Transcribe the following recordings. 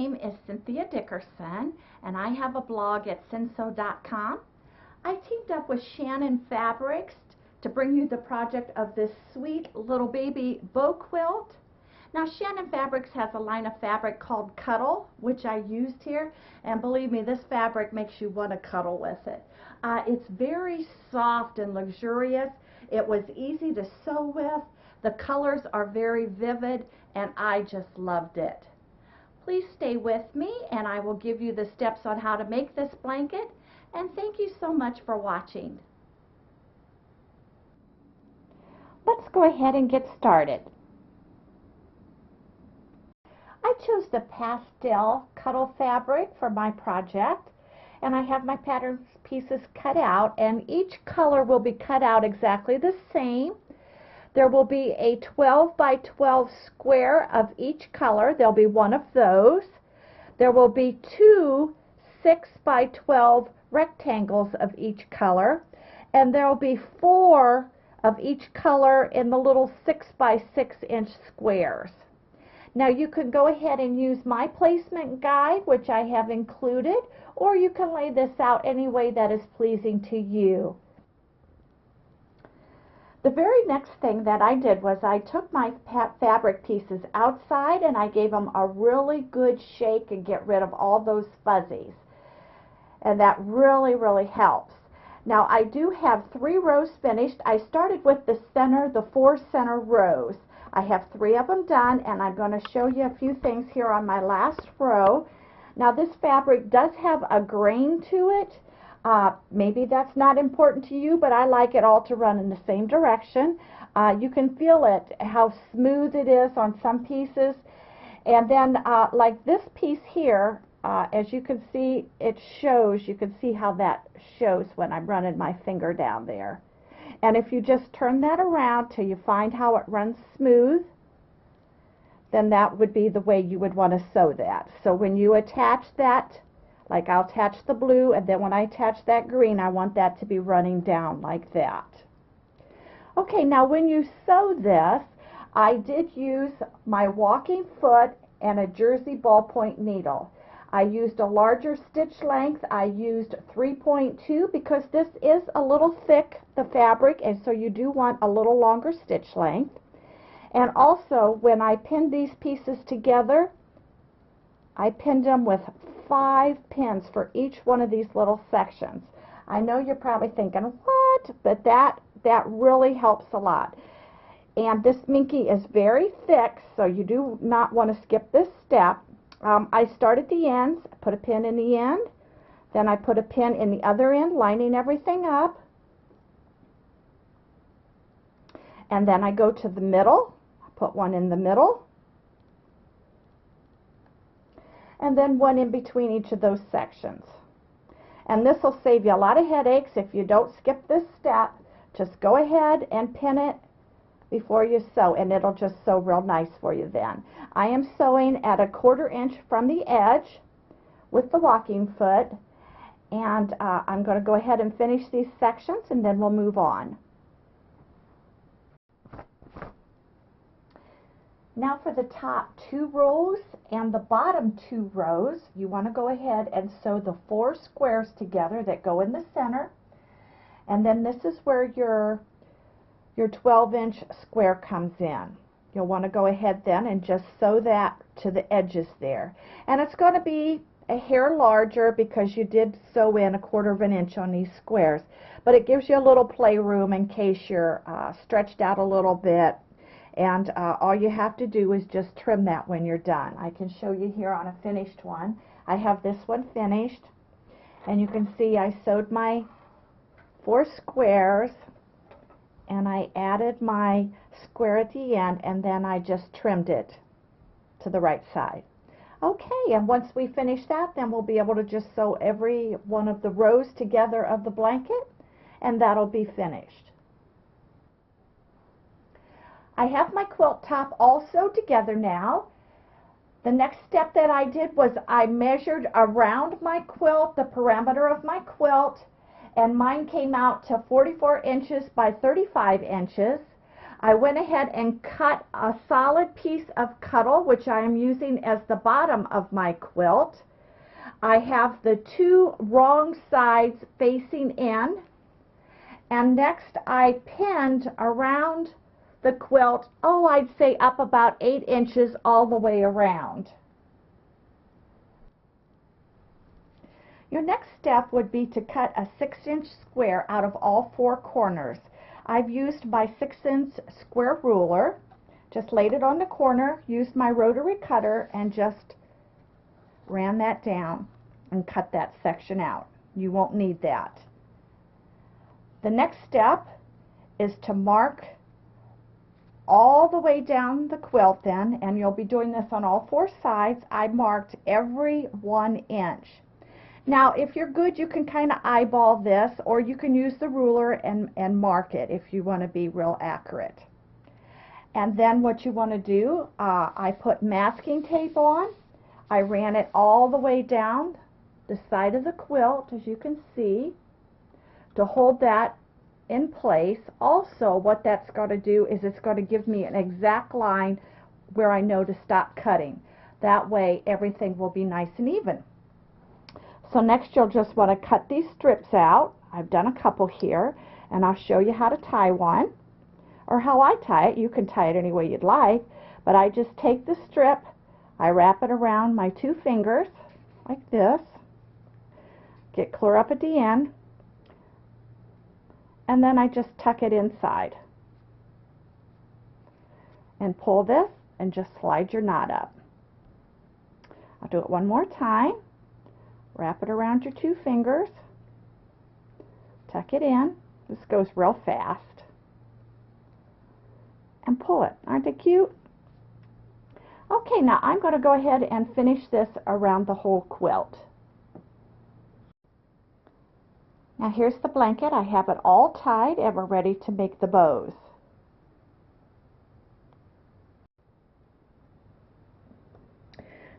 name is Cynthia Dickerson, and I have a blog at cinsew.com. I teamed up with Shannon Fabrics to bring you the project of this sweet little baby bow quilt. Now, Shannon Fabrics has a line of fabric called Cuddle, which I used here, and believe me, this fabric makes you want to cuddle with it. It's very soft and luxurious. It was easy to sew with. The colors are very vivid, and I just loved it. Please stay with me, and I will give you the steps on how to make this blanket, and thank you so much for watching. Let's go ahead and get started. I chose the pastel Cuddle fabric for my project, and I have my pattern pieces cut out, and each color will be cut out exactly the same. There will be a 12 by 12 square of each color. There'll be one of those. There will be two 6 by 12 rectangles of each color, and there will be 4 of each color in the little 6 by 6 inch squares. Now you can go ahead and use my placement guide, which I have included, or you can lay this out any way that is pleasing to you. The very next thing that I did was I took my fabric pieces outside and I gave them a really good shake and get rid of all those fuzzies. And that really helps. Now I do have 3 rows finished. I started with the center, the 4 center rows. I have 3 of them done, and I'm going to show you a few things here on my last row. Now this fabric does have a grain to it. Maybe that's not important to you, but I like it all to run in the same direction. You can feel it, how smooth it is on some pieces. And then like this piece here, as you can see, it shows, you can see how that shows when I'm running my finger down there. And if you just turn that around till you find how it runs smooth, then that would be the way you would want to sew that. So when you attach that, like I'll attach the blue, and then when I attach that green, I want that to be running down like that. Okay, now when you sew this, I did use my walking foot and a jersey ballpoint needle. I used a larger stitch length. I used 3.2 because this is a little thick, the fabric, and so you do want a little longer stitch length. And also, when I pinned these pieces together, I pinned them with 5 pins for each one of these little sections. I know you're probably thinking, what? But that really helps a lot. And this minky is very thick, so you do not want to skip this step. I start at the ends, put a pin in the end, then I put a pin in the other end, lining everything up. And then I go to the middle, put one in the middle, and then one in between each of those sections. And this will save you a lot of headaches if you don't skip this step. Just go ahead and pin it before you sew, and it'll just sew real nice for you then. I am sewing at 1/4 inch from the edge with the walking foot, and I'm going to go ahead and finish these sections, and then we'll move on. Now for the top 2 rows and the bottom 2 rows, you want to go ahead and sew the 4 squares together that go in the center. And then this is where your 12-inch square comes in. You'll want to go ahead then and just sew that to the edges there. And it's going to be a hair larger because you did sew in 1/4 inch on these squares. But it gives you a little playroom in case you're stretched out a little bit. And all you have to do is just trim that when you're done. I can show you here on a finished one. I have this one finished, and you can see I sewed my 4 squares, and I added my square at the end, and then I just trimmed it to the right side. Okay, and once we finish that, then we'll be able to just sew every one of the rows together of the blanket, and that'll be finished. I have my quilt top all sewed together now. The next step that I did was I measured around my quilt, the perimeter of my quilt, and mine came out to 44 inches by 35 inches. I went ahead and cut a solid piece of cuddle, which I am using as the bottom of my quilt. I have the two wrong sides facing in, and next I pinned around the quilt, oh, I'd say up about 8 inches all the way around. Your next step would be to cut a 6-inch square out of all 4 corners. I've used my 6-inch square ruler, just laid it on the corner, used my rotary cutter, and just ran that down and cut that section out. You won't need that. The next step is to mark all the way down the quilt then, and you'll be doing this on all 4 sides. I marked every 1 inch. Now, if you're good, you can kind of eyeball this, or you can use the ruler and mark it if you want to be real accurate. And then what you want to do, I put masking tape on. I ran it all the way down the side of the quilt, as you can see, to hold that in place. Also, what that's going to do is it's going to give me an exact line where I know to stop cutting. That way everything will be nice and even. So next you'll just want to cut these strips out. I've done a couple here, and I'll show you how to tie one, or how I tie it. You can tie it any way you'd like, but I just take the strip, I wrap it around my 2 fingers like this, get clear up at the end, and then I just tuck it inside and pull this and just slide your knot up. I'll do it one more time. Wrap it around your 2 fingers, tuck it in. This goes real fast, and pull it. Aren't they cute? Okay, now I'm going to go ahead and finish this around the whole quilt. Now here's the blanket. I have it all tied and we're ready to make the bows.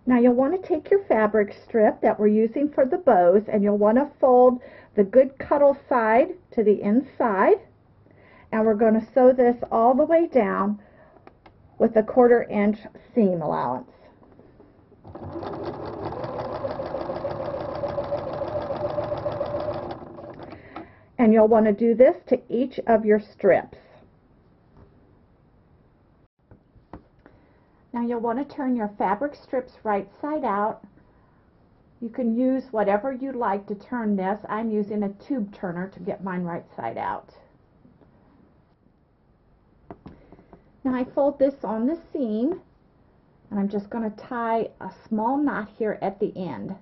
Now you'll want to take your fabric strip that we're using for the bows, and you'll want to fold the good cuddle side to the inside, and we're going to sew this all the way down with a 1/4 inch seam allowance. And you'll want to do this to each of your strips. Now you'll want to turn your fabric strips right side out. You can use whatever you like to turn this. I'm using a tube turner to get mine right side out. Now I fold this on the seam, and I'm just going to tie a small knot here at the end.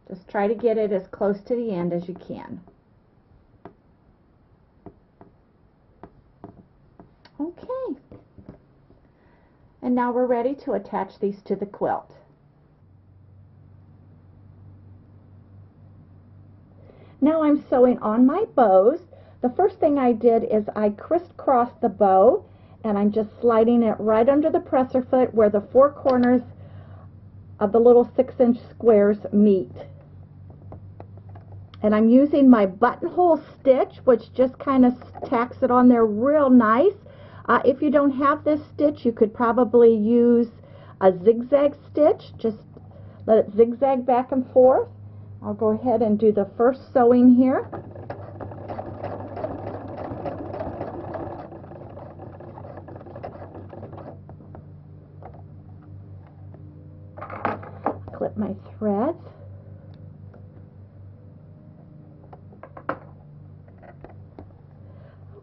Just try to get it as close to the end as you can. Okay. And now we're ready to attach these to the quilt. Now I'm sewing on my bows. The first thing I did is I crisscrossed the bow, and I'm just sliding it right under the presser foot where the 4 corners of the little 6-inch squares meet. And I'm using my buttonhole stitch, which just kind of tacks it on there real nice. If you don't have this stitch, you could probably use a zigzag stitch. Just let it zigzag back and forth. I'll go ahead and do the first sewing here. Clip my threads.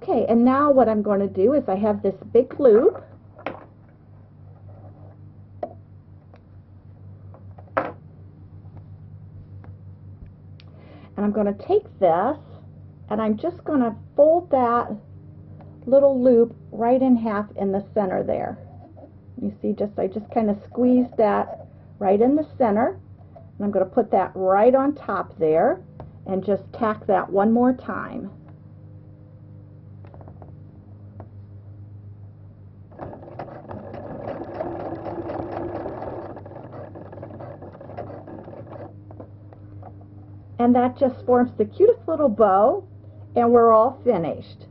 Okay, and now what I'm going to do is I have this big loop, and I'm going to take this and I'm just going to fold that little loop right in half in the center there. You see, I just kind of squeeze that right in the center, and I'm going to put that right on top there and just tack that one more time. And that just forms the cutest little bow, and we're all finished.